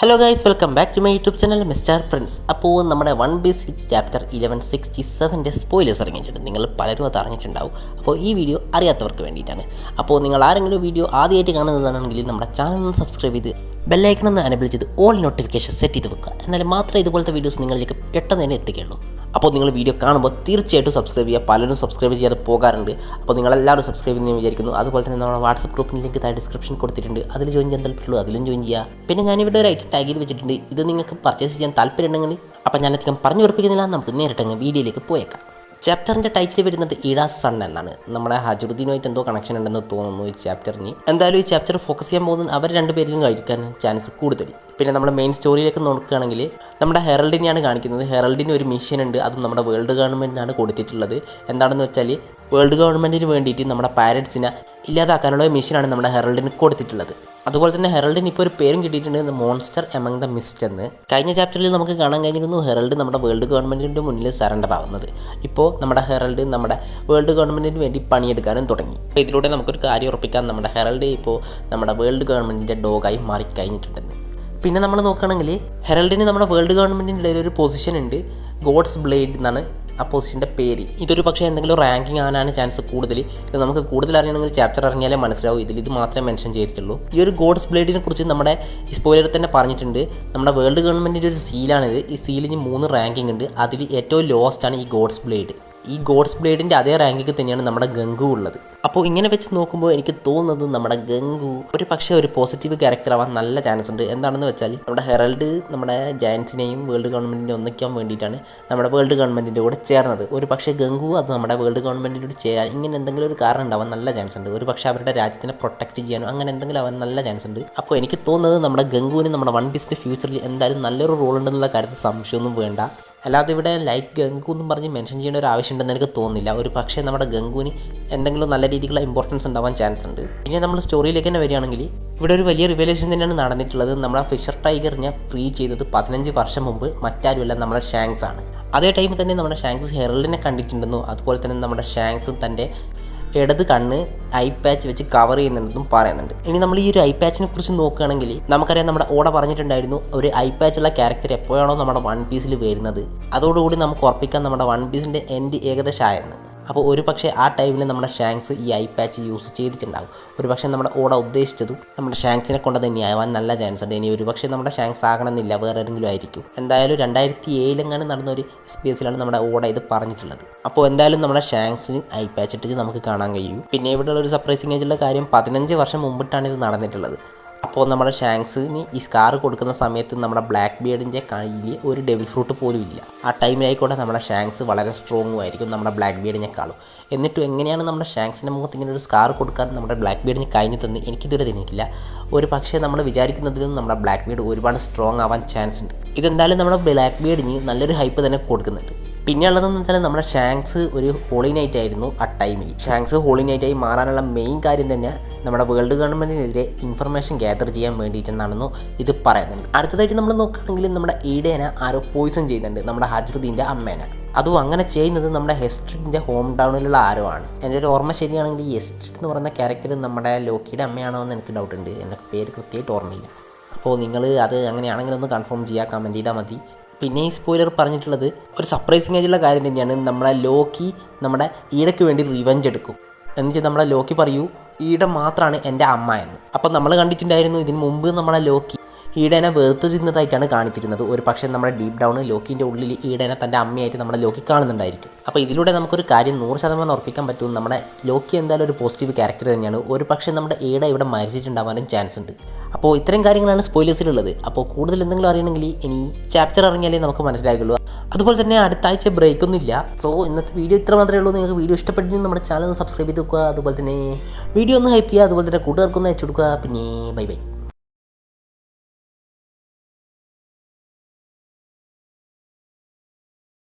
Hello guys, welcome back to my YouTube channel mister Prince. അപ്പോൾ നമ്മുടെ 1 chapter 1167 spoilers ഇറങ്ങിയിട്ടുണ്ട്. നിങ്ങൾ പലരും അത് അറിഞ്ഞിട്ടുണ്ടാവും. അപ്പോൾ ഈ വീഡിയോ അറിയാത്തവർക്ക് വേണ്ടിയിട്ടാണ്. അപ്പോൾ നിങ്ങൾ ആരെങ്കിലും വീഡിയോ ആദ്യമായിട്ട് കാണുന്നതാണെങ്കിൽ നമ്മുടെ ചാനൽ ഒന്ന് സബ്സ്ക്രൈബ് ചെയ്ത് ബെല്ലൈക്കൺ ഒന്ന് എനേബിൾ ചെയ്ത് ഓൾ നോട്ടിഫിക്കേഷൻ സെറ്റ് ചെയ്ത് വെക്കുക. എന്നാൽ മാത്രമേ ഇതുപോലത്തെ വീഡിയോസ് നിങ്ങളിലേക്ക് പെട്ടെന്ന് തന്നെ എത്തിക്കുകയുള്ളൂ. അപ്പോൾ നിങ്ങൾ വീഡിയോ കാണുമ്പോൾ തീർച്ചയായിട്ടും സബ്സ്ക്രൈബ് ചെയ്യുക. പലരും സബ്സ്ക്രൈബ് ചെയ്യാതെ പോകാറുണ്ട്. അപ്പോൾ നിങ്ങളെല്ലാവരും സബ്സ്ക്രൈബ് ചെയ്യുമെന്ന് വിചാരിക്കുന്നു. അതുപോലെ തന്നെ നമ്മുടെ വാട്സപ്പ് ഗ്രൂപ്പിൻ്റെ ലിങ്ക് താഴെ ഡിസ്ക്രിപ്ഷൻ കൊടുത്തിട്ടുണ്ട്. അതിൽ ജോയിൻ ചെയ്യാൻ താല്പര്യമുള്ളൂ അതിലും ജോയിൻ ചെയ്യുക. പിന്നെ ഞാനിവിടെ ഒരു ഐറ്റം ടാഗ് ചെയ്ത് വെച്ചിട്ടുണ്ട്. ഇത് നിങ്ങൾക്ക് പർച്ചേസ് ചെയ്യാൻ താല്പര്യമുണ്ടെങ്കിൽ അപ്പോൾ ഞാനധികം പറഞ്ഞു ഉറപ്പിക്കുന്നില്ല, നമുക്ക് നേരിട്ടങ്ങ് വീഡിയോയിലേക്ക് പോയേക്കാം. ചാപ്റ്ററിൻ്റെ ടൈറ്റിൽ വരുന്നത് ഈഡാസ് സൺ എന്നാണ്. നമ്മുടെ ഹജറുദ്ദീനുമായിട്ട് എന്തോ കണക്ഷൻ ഉണ്ടെന്ന് തോന്നുന്നു ഈ ചാപ്റ്ററിന്. എന്തായാലും ഈ ചാപ്റ്റർ ഫോക്കസ് ചെയ്യാൻ പോകുന്നത് അവർ രണ്ടുപേരിലും കഴിക്കാൻ ചാൻസ് കൂടുതൽ. പിന്നെ നമ്മുടെ മെയിൻ സ്റ്റോറിയിലേക്ക് നോക്കുകയാണെങ്കിൽ നമ്മുടെ ഹെറൾഡിനെയാണ് കാണിക്കുന്നത്. ഹെറൾഡിന് ഒരു മിഷൻ ഉണ്ട്, അതും നമ്മുടെ വേൾഡ് ഗവൺമെൻറ്റിനാണ് കൊടുത്തിട്ടുള്ളത്. എന്താണെന്ന് വെച്ചാൽ വേൾഡ് ഗവൺമെൻറ്റിന് വേണ്ടിയിട്ട് നമ്മുടെ പൈരറ്റ്സിനെ ഇല്ലാതാക്കാനുള്ള മിഷനാണ് നമ്മുടെ ഹെറൾഡിന് കൊടുത്തിട്ടുള്ളത്. അതുപോലെ തന്നെ ഹെറൾഡിന് ഇപ്പോൾ ഒരു പേരും കിട്ടിയിട്ടുണ്ട്, മോൺസ്റ്റർ എമംഗ് ദ മിസ്റ്റ് എന്ന്. കഴിഞ്ഞ ചാപ്റ്ററിൽ നമുക്ക് കാണാൻ കഴിഞ്ഞിരുന്നു ഹെറൾഡ് നമ്മുടെ വേൾഡ് ഗവൺമെൻറ്റിൻ്റെ മുന്നിൽ സറണ്ടർ ആവുന്നത്. ഇപ്പോൾ നമ്മുടെ ഹെറൾഡ് നമ്മുടെ വേൾഡ് ഗവൺമെൻറ്റിന് വേണ്ടി പണിയെടുക്കാനും തുടങ്ങി. അപ്പോൾ ഇതിലൂടെ നമുക്കൊരു കാര്യം ഉറപ്പിക്കാം, നമ്മുടെ ഹെറൾഡ് ഇപ്പോൾ നമ്മുടെ വേൾഡ് ഗവൺമെൻറ്റിൻ്റെ ഡോഗായി മാറിക്കഴിഞ്ഞിട്ടുണ്ടെന്ന്. പിന്നെ നമ്മൾ നോക്കുകയാണെങ്കിൽ ഹെറൾഡിന് നമ്മുടെ വേൾഡ് ഗവൺമെൻറ്റിൻ്റെ ഇടയിൽ ഒരു പൊസിഷൻ ഉണ്ട്, ഗോഡ്സ് ബ്ലേഡ് എന്നാണ് ആ പൊസിഷൻ്റെ പേര്. ഇതൊരു പക്ഷേ എന്തെങ്കിലും റാങ്കിങ് ആവാനാണ് ചാൻസ് കൂടുതൽ. ഇത് നമുക്ക് കൂടുതൽ അറിയണമെങ്കിൽ ചാപ്റ്റർ ഇറങ്ങിയാലേ മനസ്സിലാവും. ഇത് മാത്രമേ മെൻഷൻ ചെയ്തിട്ടുള്ളൂ. ഈ ഒരു ഗോഡ്സ് ബ്ലേഡിനെ കുറിച്ച് നമ്മുടെ സ്പോയിലറിൽ തന്നെ പറഞ്ഞിട്ടുണ്ട്. നമ്മുടെ വേൾഡ് ഗവൺമെൻറ്റിൻ്റെ ഒരു സീലാണിത്. ഈ സീലിന് 3 റാങ്കിങ് ഉണ്ട്. അതിൽ ഏറ്റവും ലോവസ്റ്റ് ആണ് ഈ ഗോഡ്സ് ബ്ലേഡ്. ഈ ഗോഡ്സ് ബ്ലേഡിൻ്റെ അതേ റാങ്കിങ് തന്നെയാണ് നമ്മുടെ ഗംഗു ഉള്ളത്. അപ്പോൾ ഇങ്ങനെ വെച്ച് നോക്കുമ്പോൾ എനിക്ക് തോന്നുന്നത് നമ്മുടെ ഗംഗു ഒരു പക്ഷേ ഒരു പോസിറ്റീവ് ക്യാരക്ടർ ആവാൻ നല്ല ചാൻസ് ഉണ്ട്. എന്താണെന്ന് വെച്ചാൽ നമ്മുടെ ഹെറൾഡ് നമ്മുടെ ജയൻസിനെയും വേൾഡ് ഗവൺമെൻറ്റിനെ ഒന്നിക്കാൻ വേണ്ടിയിട്ടാണ് നമ്മുടെ വേൾഡ് ഗവൺമെൻറ്റിൻ്റെ കൂടെ ചേർന്നത്. ഒരു പക്ഷേ ഗംഗു അത് നമ്മുടെ വേൾഡ് ഗവൺമെൻറ്റിനോട് ചേരാൻ ഇങ്ങനെ എന്തെങ്കിലും ഒരു കാരണം ഉണ്ടാവാൻ നല്ല ചാൻസ് ഉണ്ട്. ഒരു പക്ഷേ അവരുടെ രാജ്യത്തിനെ പ്രൊട്ടക്റ്റ് ചെയ്യാനോ അങ്ങനെ എന്തെങ്കിലും ആവാൻ നല്ല ചാൻസ് ഉണ്ട്. അപ്പോൾ എനിക്ക് തോന്നുന്നത് നമ്മുടെ ഗംഗുവിന് നമ്മുടെ വൺ പീസിൻ്റെ ഫ്യൂച്ചറിൽ എന്തായാലും നല്ലൊരു റോൾ ഉണ്ടെന്നുള്ള കാര്യത്തിൽ സംശയമൊന്നും വേണ്ട. അല്ലാതെ ഇവിടെ ലൈറ്റ് ഗംഗു എന്നും പറഞ്ഞ് മെൻഷൻ ചെയ്യേണ്ട ഒരു ആവശ്യമുണ്ടെന്ന് എനിക്ക് തോന്നുന്നില്ല. ഒരു പക്ഷേ നമ്മുടെ ഗംഗുവിന് എന്തെങ്കിലും നല്ല രീതിയിലുള്ള ഇമ്പോർട്ടൻസ് ഉണ്ടാവാൻ ചാൻസ് ഉണ്ട്. പിന്നെ നമ്മൾ സ്റ്റോറിയിലേക്ക് തന്നെ വരികയാണെങ്കിൽ ഇവിടെ ഒരു വലിയ റിവലേഷൻ തന്നെയാണ് നടന്നിട്ടുള്ളത്. നമ്മുടെ ഫിഷർ ടൈഗറിനെ ഫ്രീ ചെയ്തത് 15 വർഷം മുമ്പ് മറ്റാരുമല്ല നമ്മുടെ ഷാങ്ക്സ് ആണ്. അതേ ടൈമിൽ തന്നെ നമ്മുടെ ഷാങ്ക്സ് ഹെറൾഡിനെ കണ്ടിട്ടുണ്ടെന്നും അതുപോലെ തന്നെ നമ്മുടെ ഷാങ്ക്സും തൻ്റെ ഇടത് കണ്ണ് ഐ പാച്ച് വെച്ച് കവർ ചെയ്യുന്നുണ്ടെന്നും പറയുന്നുണ്ട്. ഇനി നമ്മൾ ഈ ഒരു ഐ പാച്ചിനെ കുറിച്ച് നോക്കുകയാണെങ്കിൽ നമുക്കറിയാം, നമ്മുടെ ഓട പറഞ്ഞിട്ടുണ്ടായിരുന്നു ഒരു ഐ പാച്ചുള്ള ക്യാരക്ടർ എപ്പോഴാണോ നമ്മുടെ വൺ പീസിൽ വരുന്നത് അതോടുകൂടി നമുക്ക് ഉറപ്പിക്കാം നമ്മുടെ വൺ പീസിൻ്റെ എൻഡ് ഏകദേശം ആയെന്ന്. അപ്പോൾ ഒരു പക്ഷേ ആ ടൈമിൽ നമ്മുടെ ഷാങ്ക്സ് ഈ ഐ പാച്ച് യൂസ് ചെയ്തിട്ടുണ്ടാകും. ഒരു പക്ഷേ നമ്മുടെ ഓട ഉദ്ദേശിച്ചതും നമ്മുടെ ഷാങ്ക്സിനെ കൊണ്ട് തന്നെ ആവാൻ നല്ല ചാൻസ് ഉണ്ട്. ഇനി ഒരു പക്ഷേ നമ്മുടെ ഷാങ്ക്സ് ആകണമെന്നില്ല, വേറെ ഏതെങ്കിലും ആയിരിക്കും. എന്തായാലും 2007 നടന്ന ഒരു സ്പേസിലാണ് നമ്മുടെ ഓട ഇത് പറഞ്ഞിട്ടുള്ളത്. അപ്പോൾ എന്തായാലും നമ്മുടെ ഷാങ്ക്സിന് ഐ പാച്ച് ഇട്ടിട്ട് നമുക്ക് കാണാൻ കഴിയും. പിന്നെ ഇവിടെയുള്ള ഒരു സർപ്രൈസിംഗ് ആയിട്ടുള്ള കാര്യം 15 വർഷം മുമ്പിട്ടാണ് ഇത് നടന്നിട്ടുള്ളത്. അപ്പോൾ നമ്മുടെ ഷാങ്ക്സിന് ഈ സ്കാർ കൊടുക്കുന്ന സമയത്ത് നമ്മുടെ ബ്ലാക്ക് ബിയർഡിൻ്റെ കയ്യിൽ ഒരു ഡെവിൽ ഫ്രൂട്ട് പോലും ഇല്ല. ആ ടൈമിലായിക്കോട്ടെ നമ്മുടെ ഷാങ്ക്സ് വളരെ സ്ട്രോങ്ങും ആയിരിക്കും നമ്മുടെ ബ്ലാക്ക് ബിയർഡിനേക്കാളും. എന്നിട്ടും എങ്ങനെയാണ് നമ്മുടെ ഷാങ്ക്സിൻ്റെ മുഖത്ത് ഇങ്ങനെ ഒരു സ്കാർ കൊടുക്കാൻ നമ്മുടെ ബ്ലാക്ക് ബിയർഡിന് കഴിഞ്ഞു തന്നെ എനിക്കിതുവരെ തന്നിട്ടില്ല. ഒരു പക്ഷേ നമ്മൾ വിചാരിക്കുന്നതിൽ നിന്നും നമ്മുടെ ബ്ലാക്ക് ബിയർഡ് ഒരുപാട് സ്ട്രോങ് ആവാൻ ചാൻസ് ഉണ്ട്. ഇതെന്തായാലും നമ്മുടെ ബ്ലാക്ക് ബിയർഡിന് നല്ലൊരു ഹൈപ്പ് തന്നെ കൊടുക്കുന്നുണ്ട്. പിന്നെ ഉള്ളതെന്ന് വെച്ചാൽ നമ്മുടെ ഷാങ്ക്സ് ഒരു ഹോളി നൈറ്റ് ആയിരുന്നു ആ ടൈമിൽ. ഷാങ്ക്സ് ഹോളി നൈറ്റായി മാറാനുള്ള മെയിൻ കാര്യം തന്നെ നമ്മുടെ വേൾഡ് ഗവൺമെൻറ്റിനെതിരെ ഇൻഫർമേഷൻ ഗ്യാദർ ചെയ്യാൻ വേണ്ടിയിട്ടെന്നാണെന്നു ഇത് പറയുന്നുണ്ട്. അടുത്തതായിട്ട് നമ്മൾ നോക്കുകയാണെങ്കിൽ നമ്മുടെ ഈഡേനെ ആരോ പോയിസൺ ചെയ്യുന്നുണ്ട്, നമ്മുടെ ഹജ്റുദ്ദീൻ്റെ അമ്മേനെ. അതും അങ്ങനെ ചെയ്യുന്നത് നമ്മുടെ ഹെസ്ട്രിഡിൻ്റെ ഹോം ടൗണിലുള്ള ആരോ ആണ്. എൻ്റെ ഒരു ഓർമ്മ ശരിയാണെങ്കിൽ ഈ ഹെസ്ട്രിഡ് എന്ന് പറയുന്ന ക്യാരക്ടർ നമ്മുടെ ലോക്കിയുടെ അമ്മയാണോ എന്ന് എനിക്ക് ഡൗട്ട് ഉണ്ട്. എനിക്ക് പേര് കൃത്യമായിട്ട് ഓർമ്മയില്ല. അപ്പോൾ നിങ്ങൾ അത് അങ്ങനെയാണെങ്കിലൊന്ന് കൺഫേം ചെയ്യുക, കമൻറ്റ് ചെയ്താൽ മതി. പിന്നെ ഈ സ്പോയിലർ പറഞ്ഞിട്ടുള്ളത് ഒരു സർപ്രൈസിംഗ് ആയിട്ടുള്ള കാര്യം തന്നെയാണ്. നമ്മുടെ ലോക്കി നമ്മുടെ ഈടയ്ക്ക് വേണ്ടി റിവെഞ്ച് എടുക്കും. എന്നുവെച്ചാൽ നമ്മുടെ ലോക്കി പറയൂ ഈട മാത്രമാണ് എൻ്റെ അമ്മ എന്ന്. അപ്പം നമ്മൾ കണ്ടിട്ടുണ്ടായിരുന്നു ഇതിന് മുമ്പ് നമ്മുടെ ലോക്കി ഈടേനെ വേർതിരിഞ്ഞതായിട്ടാണ് കാണിച്ചിരുന്നത്. ഒരു പക്ഷേ നമ്മുടെ ഡീപ്പ് ഡൗൺ ലോക്കിൻ്റെ ഉള്ളിൽ ഈടേനെ തൻ്റെ അമ്മയായിട്ട് നമ്മുടെ ലോക്കി കാണുന്നുണ്ടായിരിക്കും. അപ്പോൾ ഇതിലൂടെ നമുക്കൊരു കാര്യം 100% ഉറപ്പിക്കാൻ പറ്റും, നമ്മുടെ ലോക്കി എന്തായാലും ഒരു പോസിറ്റീവ് ക്യാരക്ടർ തന്നെയാണ്. ഒരു പക്ഷേ നമ്മുടെ ഈട ഇവിടെ മരിച്ചിട്ടുണ്ടാവാനും ചാൻസ് ഉണ്ട്. അപ്പോൾ ഇത്തരം കാര്യങ്ങളാണ് സ്പോയിലേഴ്സിലുള്ളത്. അപ്പോൾ കൂടുതൽ എന്തെങ്കിലും അറിയണമെങ്കിൽ ഇനി ചാപ്റ്റർ ഇറങ്ങിയാലേ നമുക്ക് മനസ്സിലാക്കുള്ളൂ. അതുപോലെ തന്നെ അടുത്ത ആഴ്ച ബ്രേക്ക് ഒന്നും ഇല്ല. സോ ഇന്നത്തെ വീഡിയോ ഇത്ര മാത്രമേ ഉള്ളൂ. നിങ്ങൾക്ക് വീഡിയോ ഇഷ്ടപ്പെട്ടെങ്കിൽ നമ്മുടെ ചാനൽ ഒന്ന് സബ്സ്ക്രൈബ് ചെയ്ത് വെക്കുക. അതുപോലെ തന്നെ വീഡിയോ ഒന്ന് ഹൈപ്പ് ചെയ്യുക. അതുപോലെ തന്നെ കൂട്ടുകാർക്കൊന്ന് അയച്ചു കൊടുക്കുക. പിന്നെ ബൈ.